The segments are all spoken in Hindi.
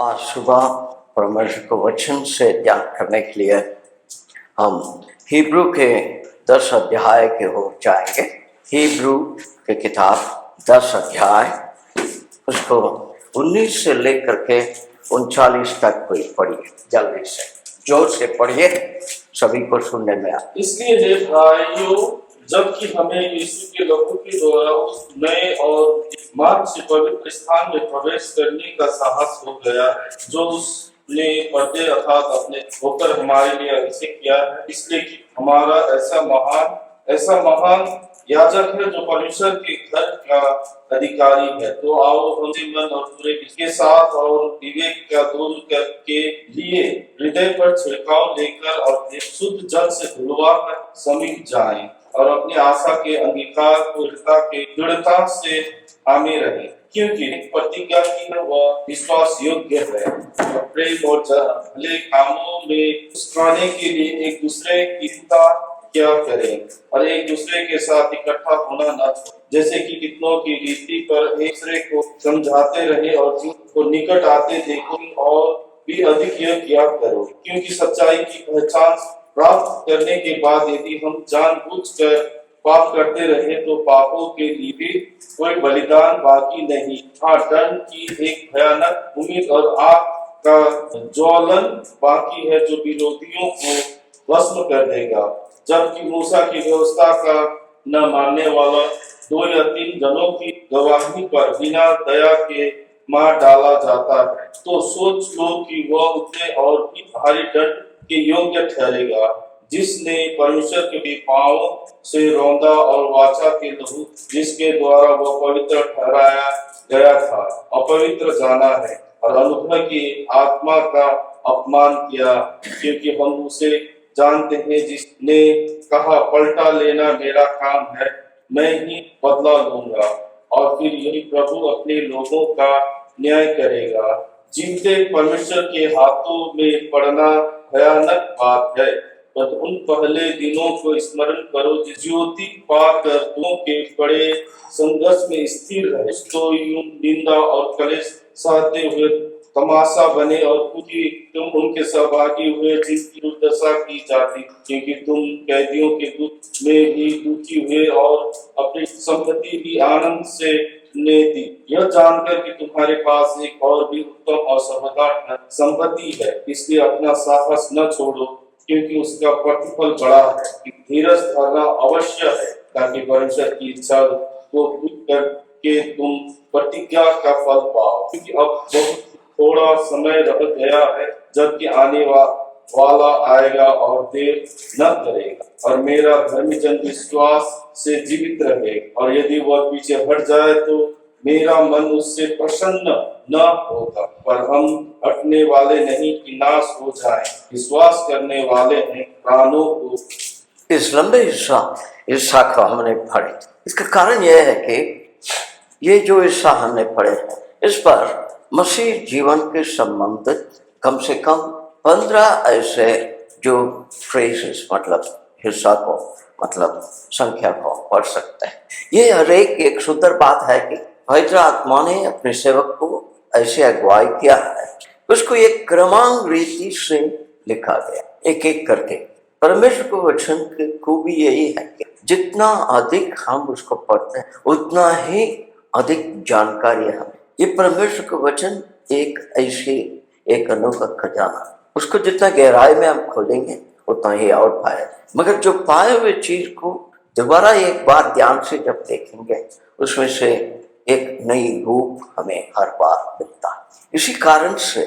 आज सुबह परमेश्वर को वचन से ध्यान करने के लिए हम हिब्रू के 10 अध्याय के ओर जाएंगे। हिब्रू के किताब 10 अध्याय उसको 19 से लेकर के 39 तक कोई पढ़िए, जल्दी से जोर से पढ़िए, सभी को सुनने में आए। इसलिए हे भाइयों, जबकि हमें यीशु के लहू के द्वारा उस नए और मार्ग से पवित्र स्थान में प्रवेश करने का साहस हो गया है, जो उसने पर्दे अर्थात अपने होकर हमारे लिए अभिषेक किया है, इसलिए कि हमारा ऐसा महान याजक है जो परमेश्वर के घर का अधिकारी है। तो आओ हम मन और पूरे के साथ और विवेक का दूर करके लिए हृदय पर छिड़काव लेकर और शुद्ध जल से धुलवा कर समीप जाएं और अपनी आशा के अंगीकार की दृढ़ता से थामे रहे, क्योंकि प्रतिज्ञा की वह विश्वास योग्य है। प्रेम और भले कामों में मुस्कुराने के लिए एक दूसरे की चिंता क्या करें और एक दूसरे के साथ इकट्ठा होना न छोड़ें, जैसे कि कितनों की रीति पर एक दूसरे को समझाते रहे और जिनको निकट आते देखो और भी अधिक यह किया करो, क्योंकि सच्चाई की पहचान प्राप्त करने के बाद यदि हम जानबूझकर पाप करते रहे तो पापों के लिए भी कोई बलिदान बाकी नहीं। हाँ, दंड की एक भयानक उम्मीद और आग का ज्वलन बाकी है जो विरोधियों को भस्म कर देगा। जबकि मूसा की व्यवस्था का न मानने वाला 2 या 3 जनों की गवाही पर बिना दया के मार डाला जाता है, तो सोच लो कि वह उतने और भी भारी दंड के योग्य ठहरेगा, जिसने परमेश्वर के पांवों से रौंदा और वाचा के लहू जिसके द्वारा वह पवित्र ठहराया गया था अपवित्र जाना है और अनुभव की आत्मा का अपमान किया, क्योंकि हम उसे जानते हैं जिसने कहा पलटा लेना मेरा काम है, मैं ही बदला लूंगा। और फिर यही प्रभु अपने लोगों का न्याय करेगा। जीवते परमेश्वर के हाथों में पड़ना भयानक बात है, पर उन पहले दिनों को स्मरण करो ज्योति पाकर तुम के बड़े संघर्ष में स्थिर रहे, तो यूं निंदा और कलेश सहते हुए तमाशा बने और क्योंकि तुम उनके सहभागी हुए जिनकी दुर्दशा की जाती, क्योंकि तुम कैदियों के दुख में भी दुखी हुए और अपनी संपत्ति भी आनंद से ने दी, यह जानकर कि तुम्हारे पास एक और भी उत्तम और समझदार संपत्ति है। इसलिए अपना साहस न छोड़ो, क्योंकि उसका प्रतिफल बड़ा है। धीरज धरना अवश्य है, ताकि परमेश्वर की इच्छा को पूर्ण करके तुम प्रतिज्ञा का फल पाओ, क्योंकि अब बहुत थोड़ा समय रह गया है जबकि आने वाला आएगा और देर न करेगा। और मेरा धर्मी जन विश्वास से जीवित रहे, और यदि वह पीछे हट जाए तो मेरा मन उससे प्रसन्न न होगा। पर हम हटने वाले नहीं कि नाश हो जाए, विश्वास करने वाले हैं प्राणों को। इस लंबे हिस्सा को हमने पढ़े, इसका कारण यह है कि ये जो हिस्सा हमने पढ़े इस पर मसीह जीवन के संबंधित कम से कम 15 ऐसे जो फ्रेजेस मतलब हिस्सा को मतलब संख्या को पढ़ सकते हैं। ये हर एक सुंदर बात है कि पवित्र आत्मा ने अपने सेवक को ऐसे अगुवाई किया है, उसको एक क्रमांक रीति से लिखा गया एक एक करके। परमेश्वर को वचन की खूबी यही है कि जितना अधिक हम उसको पढ़ते हैं उतना ही अधिक जानकारी हमें। ये परमेश्वर का वचन एक ऐसी एक अनोखा खजाना, उसको जितना गहराई में हम खोलेंगे उतना ही और पाए, मगर जो पाए हुए चीज को दोबारा एक बार ध्यान से जब देखेंगे उसमें से एक नई रूप हमें हर बार मिलता है। इसी कारण से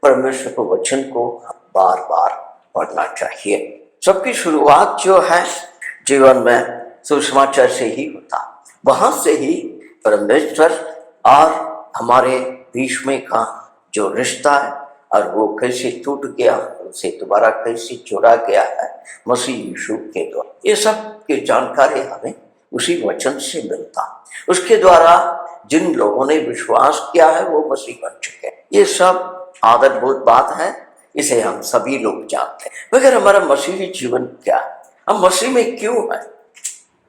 परमेश्वर के वचन को बार बार पढ़ना चाहिए। सबकी शुरुआत जो है जीवन में सुसमाचार से ही होता, वहां से ही परमेश्वर और हमारे बीच में का जो रिश्ता है और वो कैसे टूट गया, उसे दोबारा कैसे जोड़ा गया है मसीह यीशु के द्वारा, ये सब की जानकारी हमें उसी वचन से मिलता। उसके द्वारा जिन लोगों ने विश्वास किया है वो मसीह बन चुके हैं। ये सब आधारभूत बात है, इसे हम सभी लोग जानते हैं। मगर हमारा मसीही जीवन क्या है, हम मसीह में क्यों है?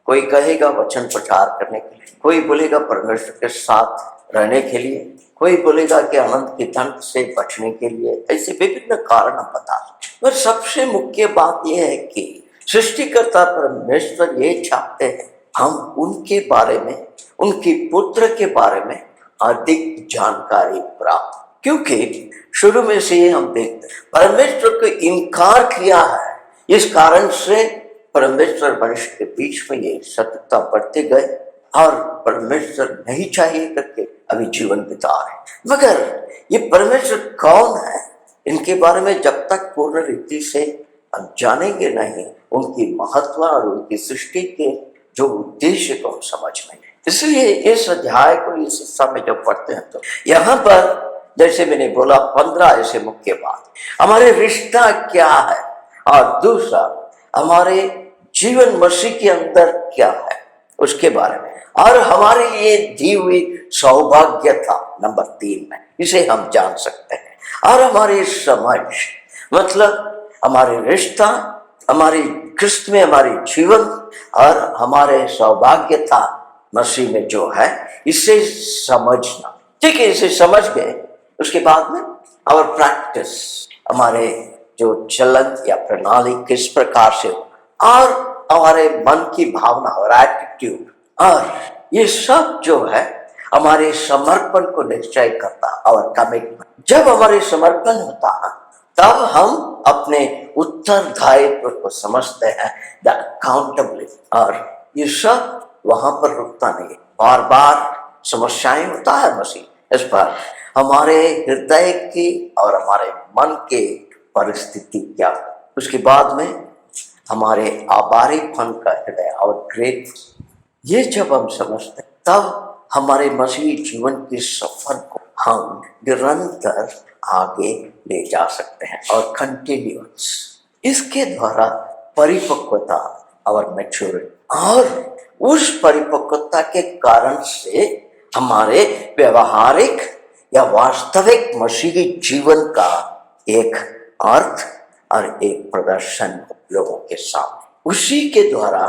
कोई कहेगा वचन प्रचार करने के लिए, कोई बोलेगा परमेश्वर के साथ रहने के लिए, कोई बोलेगा कि अनंत के दंड से बचने के लिए, ऐसे विभिन्न कारण हम बता सकते। पर सबसे मुख्य बात यह है कि सृष्टिकर्ता परमेश्वर ये चाहते हैं हम उनके बारे में, उनके पुत्र के बारे में अधिक जानकारी प्राप्त, क्योंकि शुरू में से ही हम देखते हैं परमेश्वर को इनकार किया है। इस कारण से परमेश्वर मनुष्य के बीच में ये सत्यता बढ़ते गए और परमेश्वर नहीं चाहिए करके अभी जीवन बिता रहे। मगर ये परमेश्वर कौन है, इनके बारे में जब तक पूर्ण रीति से हम जानेंगे नहीं, उनकी महत्व और उनकी सृष्टि के जो उद्देश्य को हम समझ नहीं। इसलिए इस अध्याय को इस हिस्सा में जब पढ़ते हैं तो यहाँ पर जैसे मैंने बोला 15 ऐसे मुख्य बात, हमारे रिश्ता क्या है, और दूसरा हमारे जीवन मसीह के अंदर क्या है उसके बारे में, और हमारे लिए दी हुई सौभाग्य था नंबर 3 में, इसे हम जान सकते हैं। और हमारी समझ मतलब हमारे रिश्ता, हमारी क्रिस्त में हमारी जीवन और हमारे सौभाग्य था मसीह में जो है, इसे समझना। ठीक है, इसे समझ गए उसके बाद में और प्रैक्टिस, हमारे जो चलन या प्रणाली किस प्रकार से हो, और हमारे मन की भावना और एटीट्यूड, और ये सब जो है हमारे समर्पण को निश्चय करता और कमिटमेंट। जब हमारे समर्पण होता है तब हम अपने उत्तरदायित्व को समझते हैं, द अकाउंटेबिलिटी, और ये सब वहां पर रुकता नहीं। बार बार समस्याएं होता है मसीह इस पर हमारे हृदय की और हमारे मन के परिस्थिति क्या, उसके बाद में हमारे आभारीपन का हृदय और ग्रेट, ये जब हम समझते हैं तब हमारे मसीही जीवन के सफर को हम निरंतर आगे ले जा सकते हैं और कंटिन्यूअस, इसके द्वारा परिपक्वता और मैच्योरिटी, और उस परिपक्वता के कारण से हमारे व्यवहारिक या वास्तविक मसीही जीवन का एक अर्थ और एक प्रदर्शन लोगों के सामने, उसी के द्वारा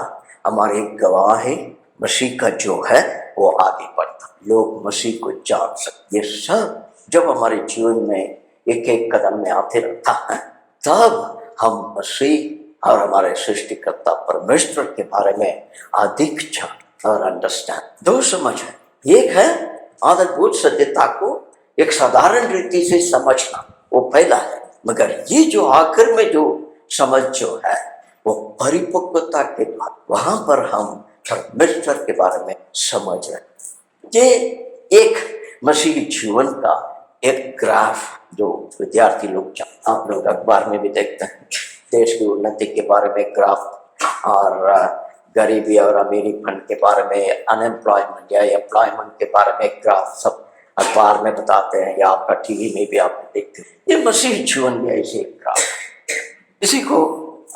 हमारी गवाही मसीह का जो है वो आगे बढ़ता, लोग मसीह को जान सकते। ये सब जब हमारे जीवन में एक एक कदम में आते रहता है तब हम मसीह और हमारे सृष्टिकर्ता परमेश्वर के बारे में अधिक जान और अंडरस्टैंड। दो समझ है, एक है आधारभूत सत्यता को एक साधारण रीति से समझना, वो पहला है, मगर ये जो आखिर में जो समझ जो है वो परिपक्वता के द्वारा, वहां पर हम परमेश्वर के बारे में समझ रहे। ये एक मसीही जीवन का एक ग्राफ जो विद्यार्थी लोग, आप लोग अखबार में भी देखते हैं, देश की उन्नति के बारे में ग्राफ, और गरीबी और अमीरीपन के बारे में, अनएम्प्लॉयमेंट या एम्प्लॉयमेंट के बारे में ग्राफ सब अखबार में बताते हैं, या आपका टीवी में भी आप देखते हैं। ये मसीही जीवन में ऐसे ग्राफ, इसी को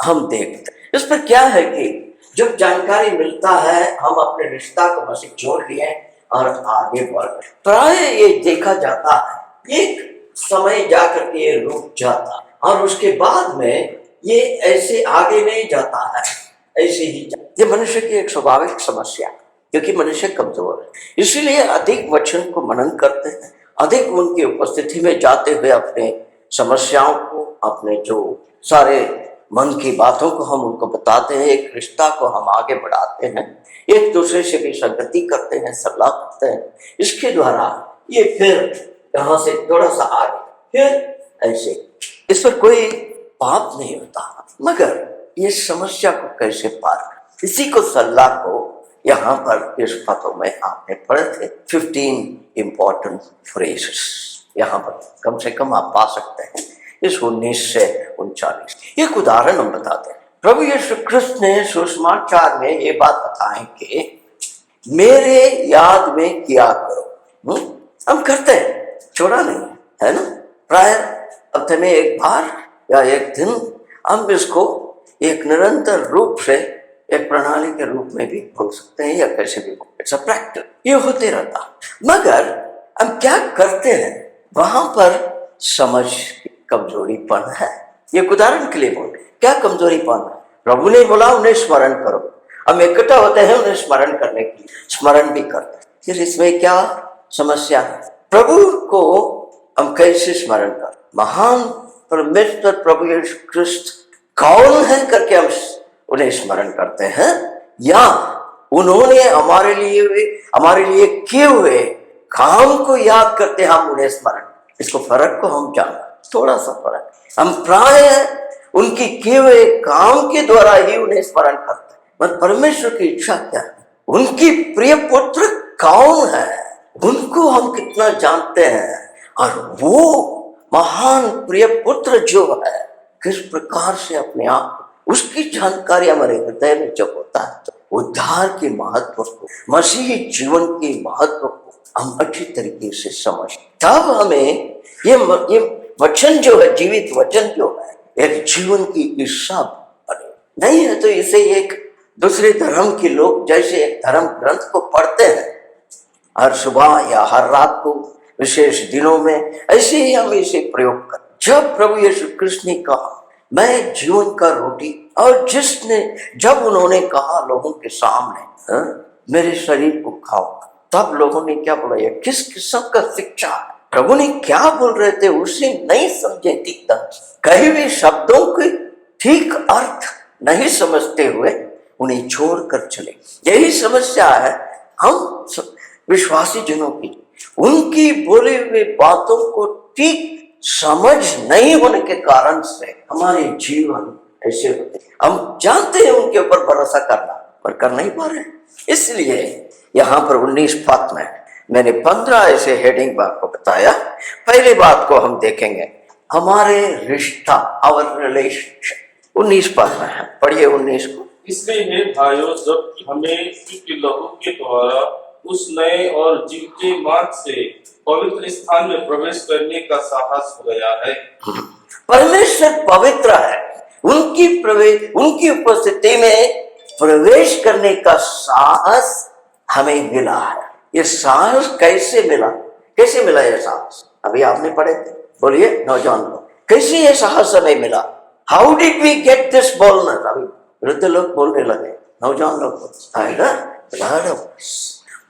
हम देखते हैं। इस पर क्या है कि जब जानकारी मिलता है हम अपने रिश्ता को मसीह जोड़ लिए और आगे बढ़ रहे। प्राय ये देखा जाता है एक समय जाकर के ये रुक जाता और उसके बाद में ये ऐसे आगे नहीं जाता है, ऐसे ही ये मनुष्य की एक स्वाभाविक समस्या, क्योंकि मनुष्य कमजोर है, इसीलिए अधिक वचन को मनन करते हैं, अधिक उनकी उपस्थिति में जाते हुए अपने समस्याओं को, अपने जो सारे मन की बातों को हम उनको बताते हैं, एक रिश्ता को हम आगे बढ़ाते हैं, एक दूसरे से भी संगति करते हैं, सलाह करते हैं। इसके द्वारा ये फिर यहाँ से थोड़ा सा आगे, फिर ऐसे, इस पर कोई पाप नहीं होता, मगर ये समस्या को कैसे पार कर, इसी को सलाह को यहाँ पर इस पदों में आपने पढ़े थे 15 इंपॉर्टेंट फ्रेजेस, यहाँ पर कम से कम आप पा सकते हैं इस 19 से 39। एक उदाहरण हम बताते हैं। प्रभु यीशु कृष्ण ने सुसमाचार में ये बात बताएं कि मेरे याद में किया करो। हम करते हैं, छोड़ा नहीं है ना, प्राय हफ्ते में एक बार या एक दिन हम इसको एक निरंतर रूप से एक प्रणाली के रूप में भी बोल सकते हैं, या कैसे भी, इट्स अ प्रैक्टिस, ये होते रहता। मगर हम क्या करते हैं, वहां पर समझ कमजोरीपन है। ये उदाहरण के लिए बोल, क्या कमजोरीपन है? प्रभु ने बोला उन्हें स्मरण करो, हम इकट्ठा होते हैं उन्हें स्मरण करने के लिए, स्मरण भी करते हैं, फिर इसमें क्या समस्या है? प्रभु को हम कैसे स्मरण कर, महान परमेश्वर प्रभु यीशु ख्रिस्त कौन है करके हम उन्हें स्मरण करते हैं, या उन्होंने हमारे लिए किए हुए काम को याद करते हम उन्हें स्मरण। इसको फर्क को हम जानते, थोड़ा सा फर्क। हम प्राय उनकी किए हुए काम के द्वारा ही उन्हें स्मरण करते हैं, पर परमेश्वर की इच्छा क्या है, उनकी प्रिय पुत्र कौन है, उनको हम कितना जानते हैं, और वो महान प्रिय पुत्र जो है किस प्रकार से अपने आप, उसकी जानकारी हमारे हृदय में जब होता है तो उद्धार के महत्व को, मसीही जीवन के महत्व को हम अच्छी तरीके से समझ, तब हमें ये वचन जो है, जीवित वचन जो है, एक जीवन की इच्छा बने। नहीं है तो इसे एक दूसरे धर्म के लोग जैसे एक धर्म ग्रंथ को पढ़ते हैं हर सुबह या हर रात को विशेष दिनों में, ऐसे ही हम इसे प्रयोग कर। जब प्रभु यीशु कृष्ण ने कहा मैं जीवन का रोटी, और जब उन्होंने कहा लोगों के सामने मेरे शरीर को खाओ, तब लोगों ने क्या बोला, ये किस किस्म का शिक्षा है, प्रभु ने क्या बोल रहे थे उसे नहीं समझे ठीक तरह, कहीं भी शब्दों के ठीक अर्थ नहीं समझते हुए उन्हें छोड़कर चले। यही समस्या है हम विश्वासी जनों की, उनकी बोली हुई बातों को ठीक समझ नहीं होने के कारण से हमारे जीवन ऐसे होते, हम जानते हैं उनके ऊपर भरोसा करना पर कर नहीं पा रहे। इसलिए यहाँ पर 19 पद में मैंने 15 ऐसे हेडिंग बात को बताया। पहली बात को हम देखेंगे, हमारे रिश्ता, आवर रिलेशनशिप, 19 पद में है, पढ़िए 19 को। इसलिए हे भाइयों, जब हमें यीशु के लहू के द्वारा उस नए और जीवते मार्ग से पवित्र स्थान में प्रवेश करने का साहस हो गया है। परमेश्वर पवित्र है, उनकी उपस्थिति में प्रवेश करने का साहस हमें मिला है। ये साहस कैसे मिला ये साहस? अभी आपने पढ़े थे, बोलिए नौजवान लोग, कैसे ये साहस हमें मिला? How did we get this boldness? अभी वृद्ध लोग बोलने लगे, नौजवान लोग आएगा,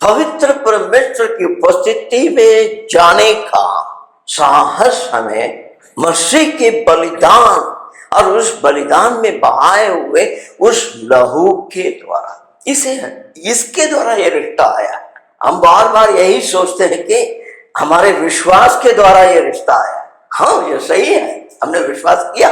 पवित्र परमेश्वर की उपस्थिति में जाने का साहस हमें मसीह के बलिदान और उस बलिदान में बहाए हुए उस लहू के द्वारा, इसके द्वारा ये रिश्ता आया। हम बार बार यही सोचते हैं कि हमारे विश्वास के द्वारा ये रिश्ता आया। हाँ, ये सही है, हमने विश्वास किया,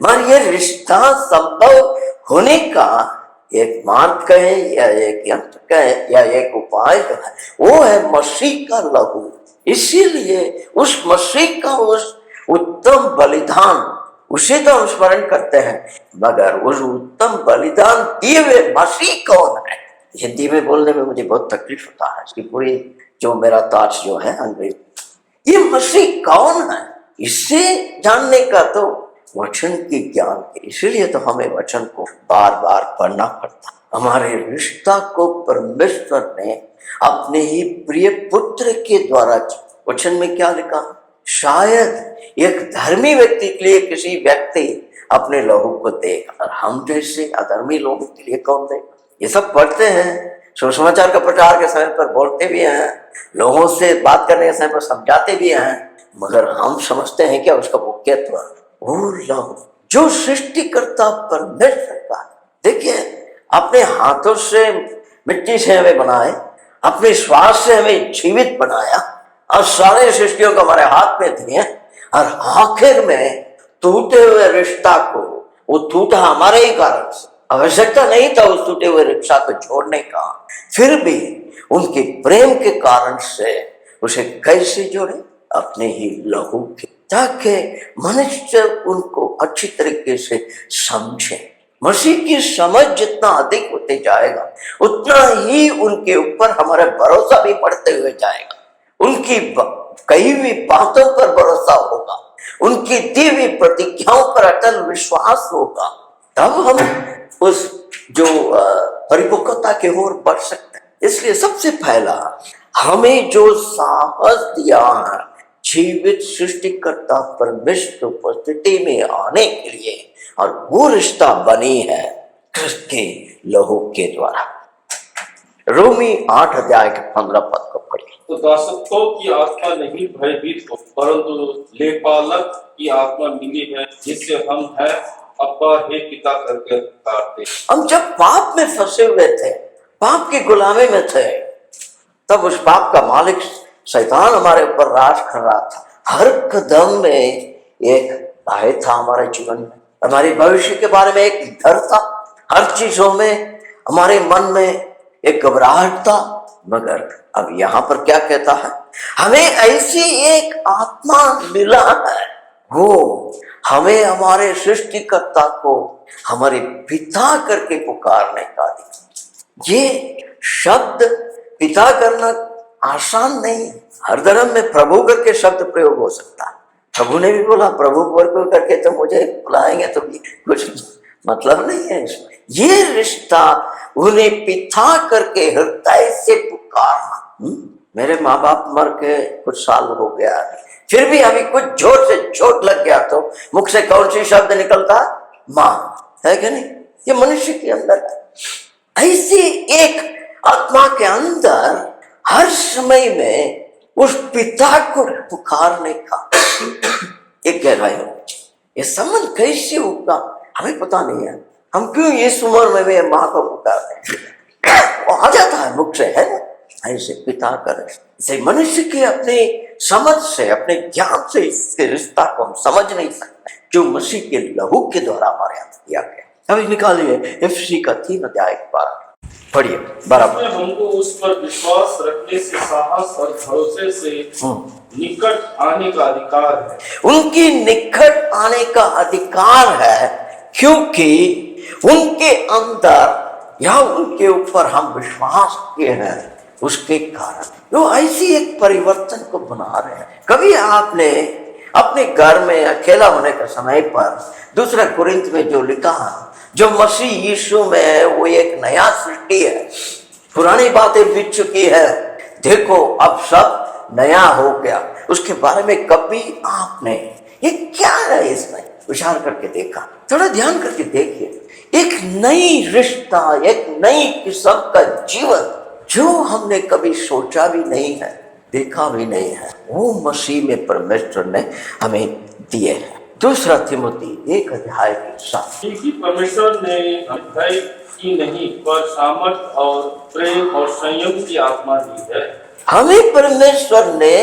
मगर ये रिश्ता संभव होने का एक मार्ग कहे या एक यंत्र कहे या एक उपाय कहे, वो है मसीह का लहू। इसीलिए उस मसीह का उस उत्तम बलिदान, उसे तो हम स्मरण करते हैं, मगर उस उत्तम बलिदान दिए हुए मसीह कौन है? हिंदी में बोलने में मुझे बहुत तकलीफ होता है, इसकी पूरी जो मेरा ताज जो है अंग्रेजी, ये मसीह कौन है, इसे जानने का तो वचन की ज्ञान है। इसीलिए तो हमें वचन को बार बार पढ़ना पड़ता। हमारे रिश्ता को परमेश्वर ने अपने ही प्रिय पुत्र के द्वारा, वचन में क्या लिखा, शायद एक धर्मी व्यक्ति के लिए किसी व्यक्ति अपने लहू को देगा, और हम जैसे अधर्मी लोगों के लिए कौन देगा? ये सब पढ़ते हैं, सुसमाचार का प्रचार के समय पर बोलते भी हैं, लोगों से बात करने के समय पर समझाते भी हैं, मगर हम समझते हैं क्या उसका मुख्यत्व? वो लहू जो सृष्टिकर्ता परमेश्वर का, देखिए अपने हाथों से मिट्टी से हमें बनाए, अपने श्वास से हमें जीवित बनाया, और सारे सृष्टियों को हमारे हाथ में दिए, और आखिर में टूटे हुए रिश्ता को, वो टूटा हमारे ही कारण से, आवश्यकता नहीं था उस टूटे हुए रिश्ता को छोड़ने का, फिर भी उनके प्रेम के कारण से उसे कैसे जोड़े? अपने ही लहू के, ताकि मनुष्य उनको अच्छी तरीके से समझे। मसीह की समझ जितना अधिक होते जाएगा, उतना ही उनके ऊपर हमारा भरोसा भी बढ़ते हुए जाएगा, उनकी कई भी बातों पर भरोसा होगा, उनकी दी हुई प्रतिज्ञाओं पर अटल विश्वास होगा, तब हम उस जो परिपक्वता की ओर बढ़ सकते हैं। इसलिए सबसे पहला हमें जो साहस दिया है जीवित सृष्टिकर्ता परमेश्वर उपस्थिति में आने के लिए, और वो रिश्ता बनी है क्रिस्त के लहू के द्वारा। रोमी 8 अध्याय के 15 पद को पढ़िए। तो दासत्व की आत्मा नहीं भयभीत हो, परंतु लेपालक की आत्मा मिली है, जिससे हम है अब्बा हे पिता करके पुकारते। हम जब पाप में फंसे हुए थे, पाप की गुलामी में थे, तब उस पाप का मालिक शैतान हमारे ऊपर राज कर रहा था। हर कदम में एक भय था हमारे जीवन में, हमारे भविष्य के बारे में एक डर था, हर चीजों में हमारे मन में एक घबराहट था। मगर अब यहाँ पर क्या कहता है, हमें ऐसी एक आत्मा मिला है, वो हमें हमारे सृष्टिकर्ता को हमारे पिता करके पुकारने का अधिकार। ये शब्द पिता करना आसान नहीं। हर धर्म में प्रभु करके शब्द प्रयोग हो सकता है। प्रभु ने भी बोला प्रभु करके तो मुझे बुलाएंगे तो भी कुछ मतलब नहीं है इसमें। ये रिश्ता उन्हें पिता करके हृदय से पुकारना। मेरे माँ बाप मर के कुछ साल हो गया, फिर भी अभी कुछ जोर से चोट लग गया तो मुख से कौन सी शब्द निकलता? माँ, है कि नहीं? ये मनुष्य के अंदर है। ऐसी एक आत्मा के अंदर हर समय में उस पिता को पुकारने का एक गहराई होनी चाहिए। ये संबंध कैसे होगा हमें पता नहीं है। हम क्यों इस उम्र में भी माँ को पुकारते हैं? वो आ जाता है मुख से, है ना? ऐसे पिता कर इसे मनुष्य के अपने समझ से, अपने ज्ञान से इसके रिश्ता को हम समझ नहीं सकते, जो मसीह के लहू के द्वारा हमारे यहाँ किया गया। अभी निकालिए एफसी का 3 अध्याय 12 पढ़िए बराबर। हमको उस पर विश्वास रखने से, साहस और भरोसे से निकट आने का अधिकार है। उनकी निकट आने का अधिकार है, क्योंकि उनके अंदर या उनके ऊपर हम विश्वास किए हैं, उसके कारण वो ऐसी एक परिवर्तन को बना रहे हैं। कभी आपने अपने घर में अकेला होने के समय पर दूसरा कुरिन्थ में जो लिखा है, जो मसीह यीशु में है वो एक नया सृष्टि है, पुरानी बातें बीत चुकी है, देखो अब सब नया हो गया। उसके बारे में कभी आपने ये क्या है इसमें विचार करके देखा? थोड़ा ध्यान करके देखिए। एक नई रिश्ता, एक नई किस्म का जीवन जो हमने कभी सोचा भी नहीं है, देखा भी नहीं है, वो मसीह में परमेश्वर ने हमें दिए हैं। 2 तिमोथी 1 अध्याय के 7। क्योंकि परमेश्वर ने भय की नहीं पर सामर्थ और प्रेम और संयम की आत्मा दी है। हमें परमेश्वर ने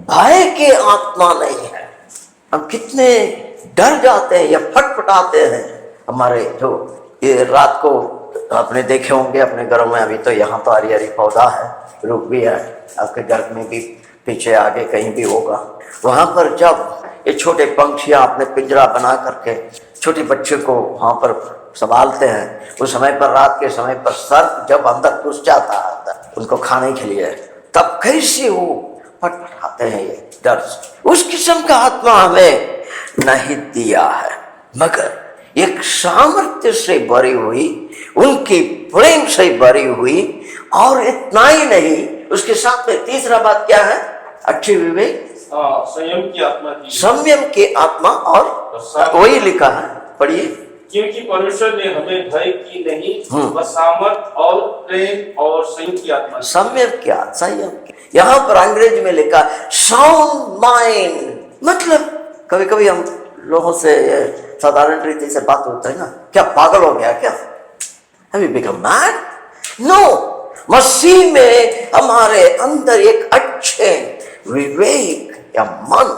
भय के आत्मा नहीं है। हम कितने डर जाते हैं या फटफटाते हैं। हमारे जो ये रात को आपने देखे होंगे अपने घरों में, अभी तो यहाँ तो हरी हरी पौधा है, रुख भी है, आपके घर में भी पीछे आगे कहीं भी होगा। वहां पर जब ये छोटे पंछियां अपने पिंजरा बना करके छोटे बच्चे को वहां पर संभालते हैं, उस समय पर रात के समय पर सर्प जब अंदर घुस जाता है उनको खाने के लिए, तब कैसे वो फटफटाते हैं ये डर से। उस किस्म का आत्मा हमें नहीं दिया है, मगर एक सामर्थ्य से भरी हुई, उनकी प्रेम से भरी हुई, और इतना ही नहीं, उसके साथ में तीसरा बात क्या है? अच्छे विवेक, संयम की आत्मा दी, संयम की आत्मा, और वही लिखा है, पढ़िए। क्योंकि परमेश्वर ने हमें भय की नहीं बस सामर्थ और प्रेम और संयम की आत्मा। संयम क्या? संयम। यहाँ पर अंग्रेजी में लिखा साउंड माइंड, मतलब कभी कभी हम लोगों से साधारण रीति से बात होता है ना, क्या पागल हो गया क्या? Have you become mad? No, मसीह में हमारे अंदर एक अच्छे विवेक या मन,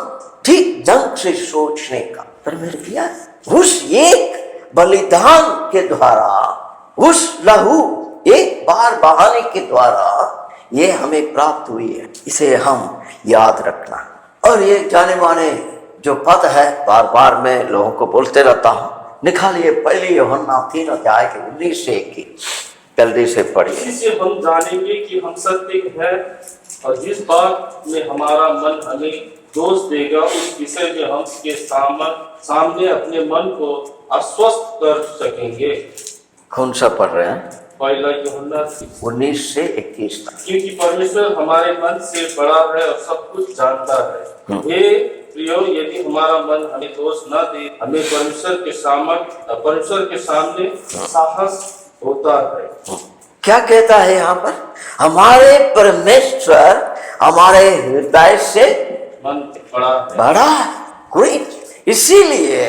ठीक ढंग से सोचने का परमेश्वर दिया। उस एक बलिदान के द्वारा, उस लहू एक बार बहाने के द्वारा ये हमें प्राप्त हुई है। इसे हम याद रखना। और ये जाने माने जो पद है, बार बार मैं लोगों को बोलते रहता हूँ, निकालिए पहली यूहन्ना 3 अध्याय के 19 से 21, जल्दी से पढ़िए। इससे हम जानेंगे कि हम सत्य है, और जिस बात में हमारा मन हमें दोष देगा उस विषय में हम उसके सामने अपने मन को आश्वस्त कर सकेंगे। कौन सा पढ़ रहे हैं? पहला यूहन्ना 19 से 21 तक। क्योंकि परमेश्वर हमारे मन से बड़ा है और सब कुछ जानता है। हे प्रियो, यदि हमारा मन हमें दोष न दे, हमें परमेश्वर के सामने साहस होता है। क्या कहता है यहाँ पर? हमारे परमेश्वर हमारे हृदय से मन बड़ा है। बड़ा ग्रेट, इसीलिए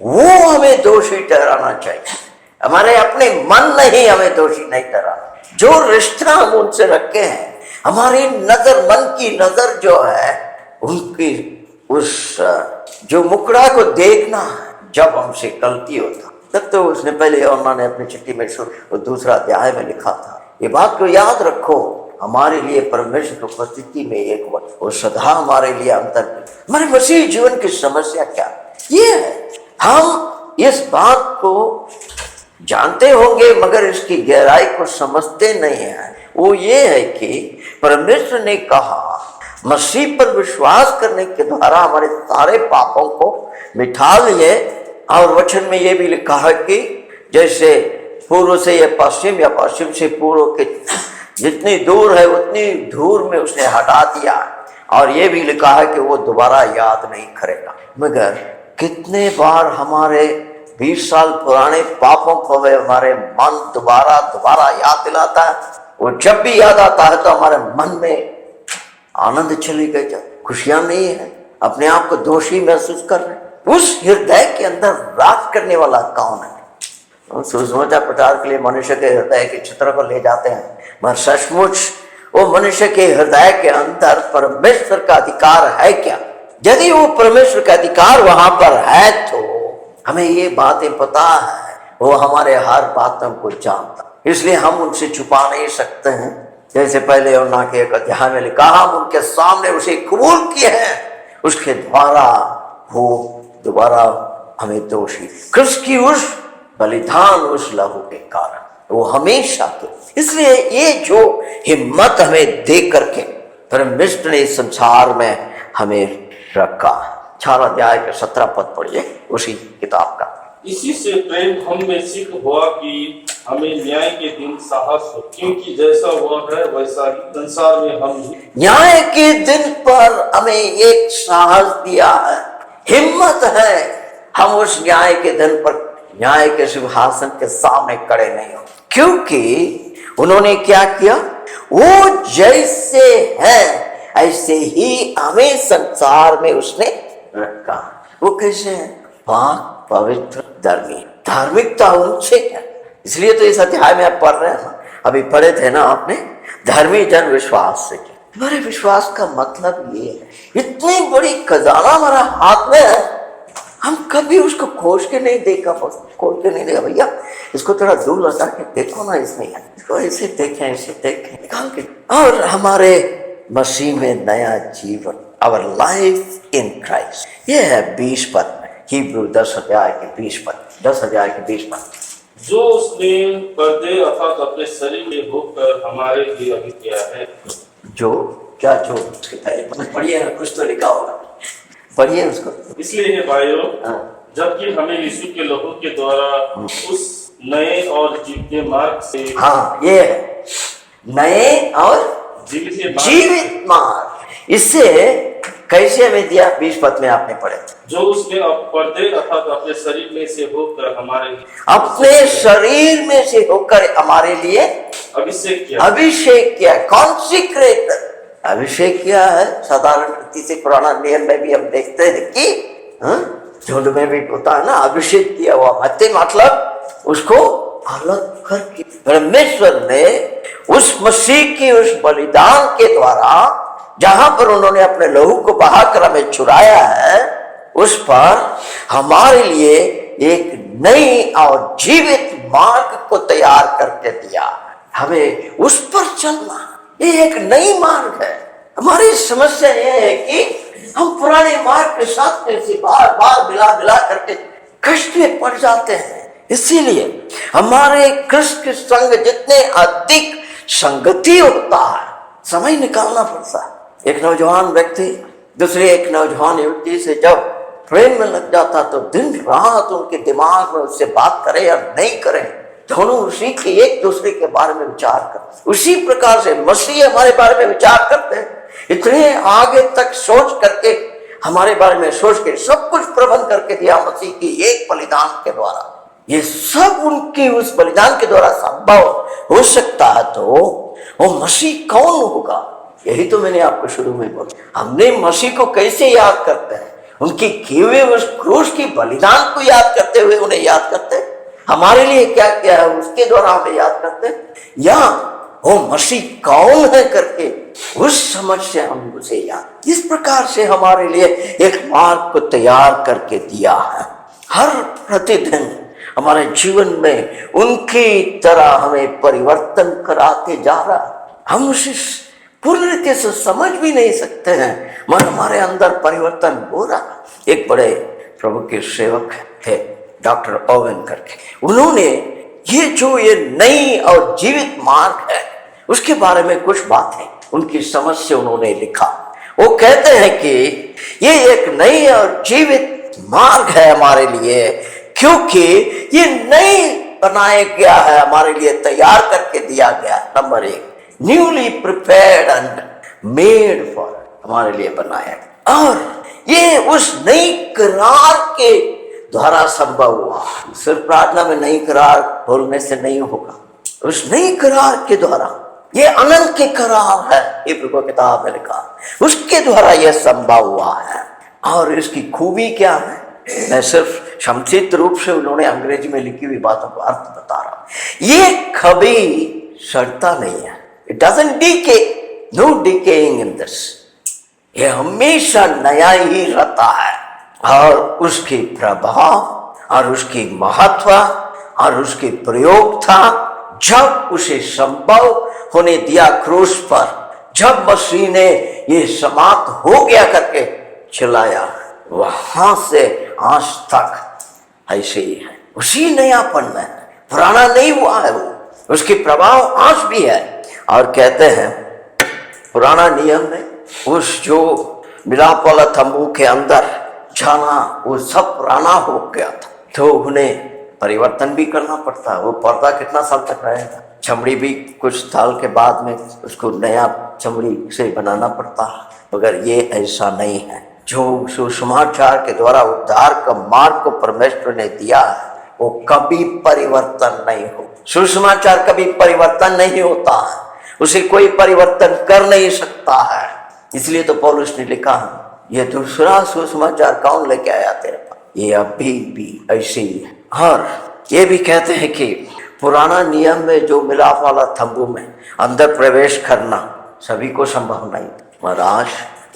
वो हमें दोषी ठहराना चाहिए। हमारे अपने मन नहीं हमें दोषी नहीं ठहराना। जो रिश्ता हम उनसे रखे हैं, हमारी नजर, मन की नजर जो है उनकी उस जो मुकड़ा को देखना है, जब हमसे गलती होता तब तो उसने पहले उन्होंने अपनी चिट्ठी में दूसरा अध्याय में लिखा था। ये बात को याद रखो, हमारे लिए परमेश्वर की उपस्थिति में एक वक्त वो सदा हमारे लिए अंतर। हमारे मसीह जीवन की समस्या क्या ये है? हम इस बात को जानते होंगे मगर इसकी गहराई को समझते नहीं है। वो ये है कि परमेश्वर ने कहा मसीह पर विश्वास करने के द्वारा हमारे सारे पापों को मिटा लिए, और वचन में ये भी लिखा है कि जैसे पूर्व से या पश्चिम या पश्चिम से पूर्व के जितनी दूर है उतनी दूर में उसने हटा दिया, और ये भी लिखा है कि वो दोबारा याद नहीं करेगा। मगर कितने बार हमारे 20 साल पुराने पापों को हमारे मन दोबारा याद दिलाता है। वो जब भी याद आता है तो हमारे मन में आनंद चली गई, खुशियां नहीं है, अपने आप को दोषी महसूस कर रहे। उस हृदय के अंदर राज करने वाला कौन है? सुसमाचार प्रचार के लिए मनुष्य के हृदय के चित्र को ले जाते हैं, मगर सचमुच वो मनुष्य के हृदय के अंदर परमेश्वर का अधिकार है क्या? यदि वो परमेश्वर का अधिकार वहां पर है तो हमें ये बातें पता है, वो हमारे हर बातों को जानता, इसलिए हम उनसे छुपा नहीं सकते हैं। जैसे पहले उन्ना के एक अध्याय में लिखा, हम उनके सामने उसे कबूल किए हैं, उसके द्वारा वो दोबारा हमें दोषी कृष्ण की उस बलिदान, उस लहू के कारण वो हमेशा के। इसलिए ये जो हिम्मत हमें दे करके परमेश्वर ने इस संसार में हमें रखा। 4 अध्याय के 17 पद पढ़िए उसी किताब का। इसी से प्रेम हम में सिद्ध हुआ कि हमें न्याय के दिन साहस हो, क्योंकि जैसा हुआ है वैसा ही संसार में हम भी। न्याय के दिन पर हमें एक साहस दिया है, हिम्मत है, हम उस न्याय के दिन पर न्याय के सिंहासन के सामने खड़े नहीं हो, क्योंकि उन्होंने क्या किया? वो जैसे है ऐसे ही हमें संसार में उसने रखा। वो कैसे है? पाक, पवित्र, धर्मी। धार्मिकता उनसे है, इसलिए तो इस अध्याय में आप पढ़ रहे हैं ना, अभी पढ़े थे ना आपने, धर्मी जन विश्वास से। हमारे विश्वास का मतलब ये है, इतनी बड़ी खजाना हमारा हाथ में है, हम कभी उसको खोज के नहीं देखा, खोज के नहीं देखा। भैया इसको थोड़ा दूर लगा के देखो ना, इसमें इसको ऐसे देखें, ऐसे देखें, निकाल के। और हमारे मसीह में नया जीवन, आवर लाइफ इन क्राइस्ट, ये है 20 पद में, हिब्रू 10 अध्याय के 20 पद, 10 अध्याय के 20 पद। जो उसने पर्दे अर्थात अपने शरीर में होकर हमारे लिए अभी किया है। जो क्या? जो उसके पहले पढ़िए ना, कुछ तो लिखा होगा, पढ़िए उसको। इसलिए भाइयों, जबकि हमें यीशु के लहू के द्वारा उस नए और जीवते मार्ग से, हाँ ये है नए और जीवित मार्ग। इससे कैसे हमें दिया? 20 पद में आपने पढ़े, जो उसने पर्दे अर्थात अपने शरीर में से होकर हमारे लिए, अपने शरीर में से होकर हमारे लिए अभिषेक किया, कॉन्सिक्रेट अभिषेक किया है। साधारण रीति से पुराना नियम में भी हम देखते हैं कि झुंड में भी होता है ना, अभिषेक किया हुआ, मतलब उसको अलग करके परमेश्वर ने उस मसीह की उस बलिदान के द्वारा, जहां पर उन्होंने अपने लहू को बहाकर हमें छुड़ाया है, उस पर हमारे लिए एक नई और जीवित मार्ग को तैयार करके दिया। हमें उस पर चलना, ये एक नई मार्ग है। हमारी समस्या यह है कि हम पुराने मार्ग के साथ में से बार बार मिला करके कष्ट में पड़ जाते हैं। इसीलिए हमारे कृष्ण के संग जितने अधिक संगति होता है, समय निकालना पड़ता है। एक नौजवान व्यक्ति दूसरे एक नौजवान युवती से जब प्रेम में लग जाता तो दिन रात उनके दिमाग में उससे बात करे या नहीं करे, दोनों उसी के एक दूसरे के बारे में विचार कर। उसी प्रकार से मसीह हमारे बारे में विचार करते हैं, इतने आगे तक सोच करके, हमारे बारे में सोच के सब कुछ प्रबंध करके दिया मसीह की एक बलिदान के द्वारा। ये सब उनके उस बलिदान के द्वारा संभव हो सकता है, तो वो मसीह कौन होगा? यही तो मैंने आपको शुरू में बोला। हमने मसीह को कैसे याद करते हैं? उनके किए हुए उस क्रूस की बलिदान को याद करते हुए उन्हें याद करते हैं। हमारे लिए क्या किया है उसके द्वारा हमें याद करते हैं, या वो मसीह कौन है करके उस समझ से हम उसे याद। इस प्रकार से हमारे लिए एक मार्ग को तैयार करके दिया है। हर प्रतिदिन हमारे जीवन में उनकी तरह हमें परिवर्तन कराते जा रहा। हम उसे पूर्ण रीति से समझ भी नहीं सकते हैं, मगर हमारे अंदर परिवर्तन हो रहा। एक बड़े प्रभु के सेवक है डॉक्टर ओवेन करके, उन्होंने ये नई और जीवित मार्ग है उसके बारे में कुछ बातें उनकी समझ से उन्होंने लिखा। वो कहते हैं कि ये एक नई और जीवित मार्ग है हमारे लिए, क्योंकि ये नई बनाया गया है, हमारे लिए तैयार करके दिया गया है। Number 1, newly prepared and made for, हमारे लिए बनाया, और ये उस नई करार के द्वारा संभव हुआ। सिर्फ प्रार्थना में नई करार बोलने से नहीं होगा, उस नई करार के द्वारा, ये अनंत के करार है, इब्री को किताब में लिखा, उसके द्वारा यह संभव हुआ है। और इसकी खूबी क्या है, मैं सिर्फ संक्षिप्त रूप से उन्होंने अंग्रेजी में लिखी हुई बातों का अर्थ बता रहा हूं। ये कभी सड़ता नहीं है, it doesn't decay, no decaying in this, ये हमेशा नया ही रहता है। और उसकी प्रभाव और उसकी महत्व और उसकी प्रयोग था जब उसे संभव होने दिया क्रूस पर, जब मसीह ने ये समाप्त हो गया करके चिल्लाया, वहां से आज तक ऐसे ही है, उसी नयापन में, पुराना नहीं हुआ है वो, उसके प्रभाव आज भी है। और कहते हैं पुराना नियम में उस जो मिलाप वाला तंबू के अंदर जाना, वो सब पुराना हो गया था, तो उन्हें परिवर्तन भी करना पड़ता है। वो पर्दा कितना साल तक रहेगा, चमड़ी भी कुछ साल के बाद में उसको नया चमड़ी से बनाना पड़ता है, मगर ये ऐसा नहीं है। जो सुसमाचार के द्वारा उद्धार का मार्ग को परमेश्वर ने दिया है, वो कभी परिवर्तन नहीं हो। सुसमाचार कभी परिवर्तन नहीं होता है, उसे कोई परिवर्तन कर नहीं सकता है। इसलिए तो पौलुस ने लिखा है, ये दूसरा सुसमाचार कौन लेके आया तेरे पास, ये अभी भी ऐसे ही है। और ये भी कहते हैं कि पुराना नियम में जो मिलाप वाला तंबू में अंदर प्रवेश करना सभी को संभव नहीं, मगर आज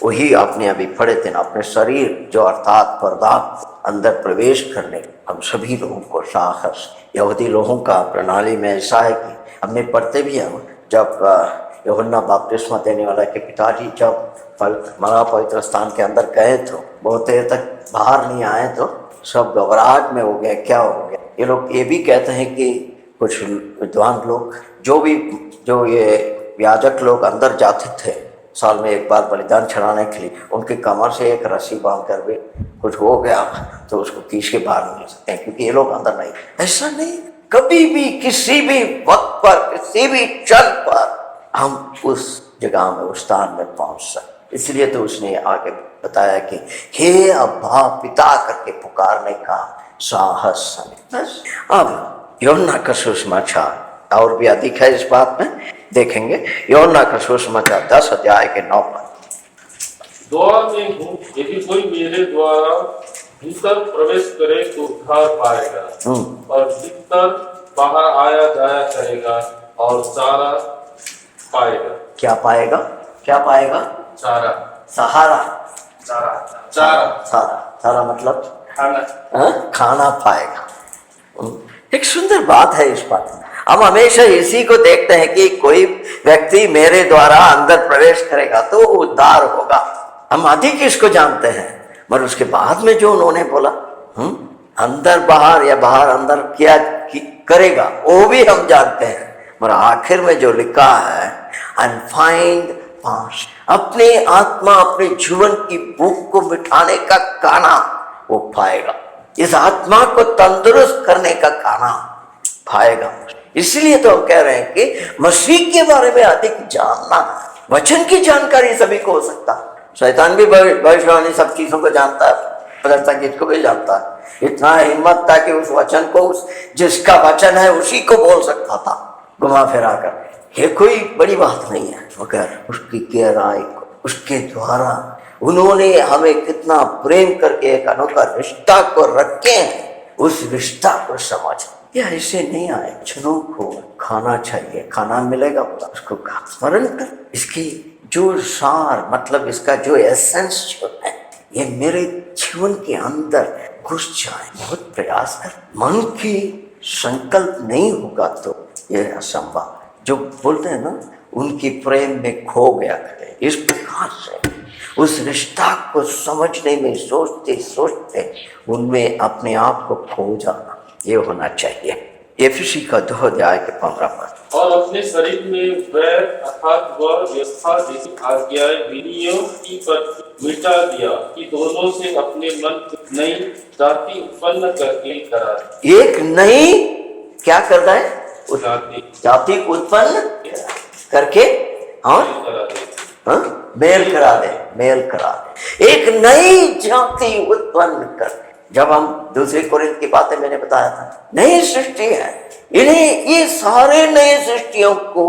वही आपने अभी पढ़े थे ना, अपने शरीर जो अर्थात पर्दा अंदर प्रवेश करने हम सभी लोगों को साहस। यहूदी लोगों का प्रणाली में ऐसा है कि हमने पढ़ते भी हैं, जब यूहन्ना बपतिस्मा देने वाला के पिताजी जब पवित्र स्थान के अंदर गए तो बहुत देर तक बाहर नहीं आए, तो सब घबराहट में हो गए, क्या हो गया। ये लोग ये भी कहते हैं कि कुछ विद्वान लोग जो ये याजक लोग अंदर जाते थे साल में एक बार बलिदान चढ़ाने के लिए, उनके कमर से एक रस्सी बांध कर भी कुछ हो गया तो उसको खींच के बाहर नहीं सकते हैं, क्योंकि ये लोग अंदर नहीं। ऐसा नहीं, कभी भी किसी भी वक्त पर किसी भी क्षण पर हम उस जगह में उस स्थान में पहुंच सकते। इसलिए तो उसने आगे बताया कि हे अब्बा पिता करके पुकारने का साहस हमें। अब यूहन्ना का सुसमाचार और भी अधिक है, इस बात में देखेंगे। यूहन्ना का सुसमाचार 10 अध्याय के 9 पद। द्वार में हूँ, यदि कोई मेरे द्वारा भीतर प्रवेश करे तो उद्धार पाएगा, और भीतर बाहर आया जाया करेगा और चारा पाएगा। क्या पाएगा? क्या पाएगा? चारा, सहारा, चारा, चारा, चारा, चारा मतलब खाना, खाना पाएगा। एक सुंदर बात है इस बात में। हम हमेशा इसी को देखते हैं कि कोई व्यक्ति मेरे द्वारा अंदर प्रवेश करेगा तो उद्धार होगा। हम अधिक इसको जानते हैं, मगर उसके बाद में जो उन्होंने बोला अंदर बाहर या बाहर अंदर क्या करेगा वो भी हम जानते हैं, मगर आखिर में जो लिखा है एंड फाइंड फास्ट, अपनी आत्मा अपने जीवन की भूख को मिटाने का खाना वो पाएगा, इस आत्मा को तंदुरुस्त करने का खाना पाएगा। इसलिए तो हम कह रहे हैं कि मसीह के बारे में अधिक जानना, वचन की जानकारी सभी को हो सकता है। शैतान भी भविष्यवाणी सब चीजों को जानता है, पता किसको भी जानता है, इतना हिम्मत था कि उस वचन को, उस जिसका वचन है उसी को बोल सकता था घुमा फिरा कर। ये कोई बड़ी बात नहीं है, मगर उसकी गहराई को, उसके द्वारा उन्होंने हमें कितना प्रेम करके एक अनोखा रिश्ता को रखे हैं, उस रिश्ता को समझ। या ऐसे नहीं आए जनों को खाना चाहिए, खाना मिलेगा बोला, उसको स्मरण कर। इसकी जो सार, मतलब इसका जो एसेंस जो है, ये मेरे जीवन के अंदर घुस जाए। बहुत प्रयास कर, मन की संकल्प नहीं होगा तो ये असंभव। जो बोलते हैं ना, उनकी प्रेम में खो गया करे, इस प्रकार से उस रिश्ता को समझने में सोचते सोचते उनमें अपने आप को खो जाना, ये होना चाहिए। एफिसी का 2 अध्याय के 15 पद। और अपने शरीर में वैर अर्थात व्यवस्था जैसी आज्ञाएं विनियोग की पर मिटा दिया कि दोनों से अपने मन नई जाति उत्पन्न करके करा दी। एक नई क्या करना है? जाति उत्पन्न करके और करा दी। हाँ? मेल करा दे, मेल करा दे, एक नई जाति उत्पन्न कर। जब हम दूसरी कोरिन्थ की बातें मैंने बताया था, नई सृष्टि है, इन्हें ये सारे नए सृष्टियों को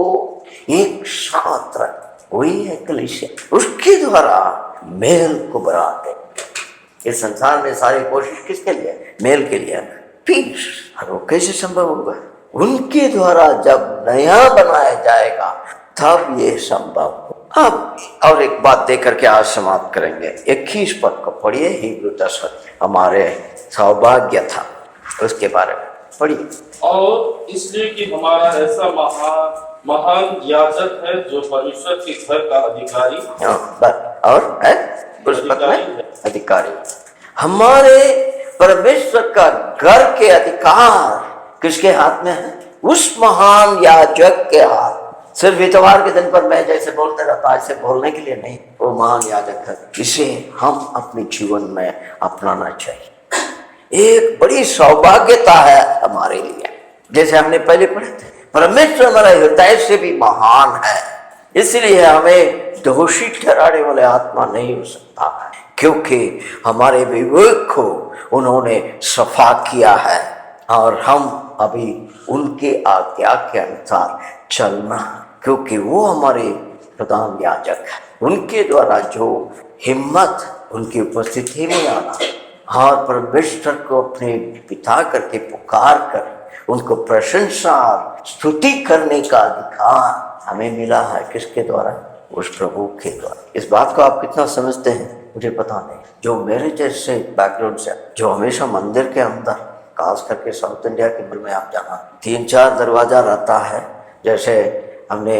एक साथ रख, वही है कलीसिया, उसके द्वारा मेल को बढ़ा दे। इस संसार में सारी कोशिश किसके लिए? मेल के लिए, पीस। और वो कैसे संभव होगा? उनके द्वारा जब नया बनाया जाएगा तब ये संभव हो। अब और एक बात दे करके आज समाप्त करेंगे। 21 पद को पढ़िए, हिब्रू 10 हमारे सौभाग्य था, उसके बारे में पढ़िए। और इसलिए कि हमारा ऐसा महान याजक है जो परमेश्वर के घर का अधिकारी और है उस पद में अधिकारी। हमारे परमेश्वर का घर के अधिकार किसके हाथ में है? उस महान याजक के हाथ। सिर्फ इतवार के दिन पर मैं जैसे बोलते रहता, ऐसे बोलने के लिए नहीं, वो महान याजक है, इसे हम अपने जीवन में अपनाना चाहिए। एक बड़ी सौभाग्यता है हमारे लिए, जैसे हमने पहले पढ़े थे, परमेश्वर हमारे हृदय से भी महान है, इसलिए हमें दोषी ठहराने वाले आत्मा नहीं हो सकता, क्योंकि हमारे विवेक को उन्होंने सफा किया है और हम अभी उनके आज्ञा के अनुसार चलना, क्योंकि वो हमारे प्रधान याजक है। उनके द्वारा जो हिम्मत, उनकी उपस्थिति में आना और परमेश्वर को अपने पिता करके पुकार कर उनको प्रशंसा और स्तुति करने का अधिकार हमें मिला है। किसके द्वारा? उस प्रभु के द्वारा। इस बात को आप कितना समझते हैं मुझे पता नहीं। जो मेरे जैसे बैकग्राउंड से, जो हमेशा मंदिर के अंदर, खास करके साउथ इंडिया के अंदर में आप जाना, 3-4 दरवाजा रहता है, जैसे हमने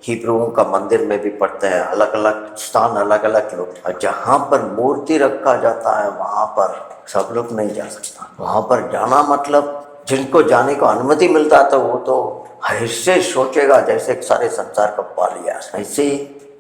हिब्रुओं का मंदिर में भी पढ़ते हैं, अलग अलग स्थान, अलग अलग लोग, और जहाँ पर मूर्ति रखा जाता है वहाँ पर सब लोग नहीं जा सकता। वहाँ पर जाना मतलब जिनको जाने को अनुमति मिलता है तो वो तो ऐसे सोचेगा जैसे सारे संसार का पा लिया। ऐसे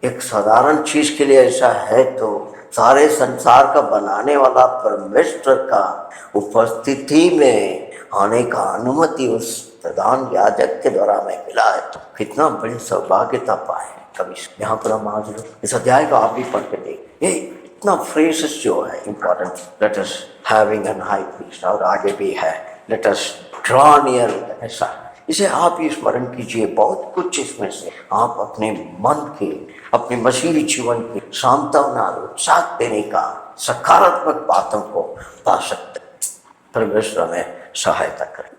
एक साधारण चीज के लिए ऐसा है तो सारे संसार का बनाने वाला परमेश्वर का उपस्थिति में आने का अनुमति उस प्रधान याजक के द्वारा हमें मिला है, तो कितना बड़ी सौभाग्यता पाए। कभी यहाँ पर हम आज इस अध्याय को आप भी पढ़ के देख, ये इतना फ्रेशेस जो है important, let us having an high priest, और आगे भी है लेट अस ड्रॉ नियर, ऐसा इसे आप ही स्मरण कीजिए। बहुत कुछ इसमें से आप अपने मन के, अपने मसीही जीवन के सांत्वना और उत्साह देने का सकारात्मक बातों को पा सकते। परमेश्वर में सहायता करें।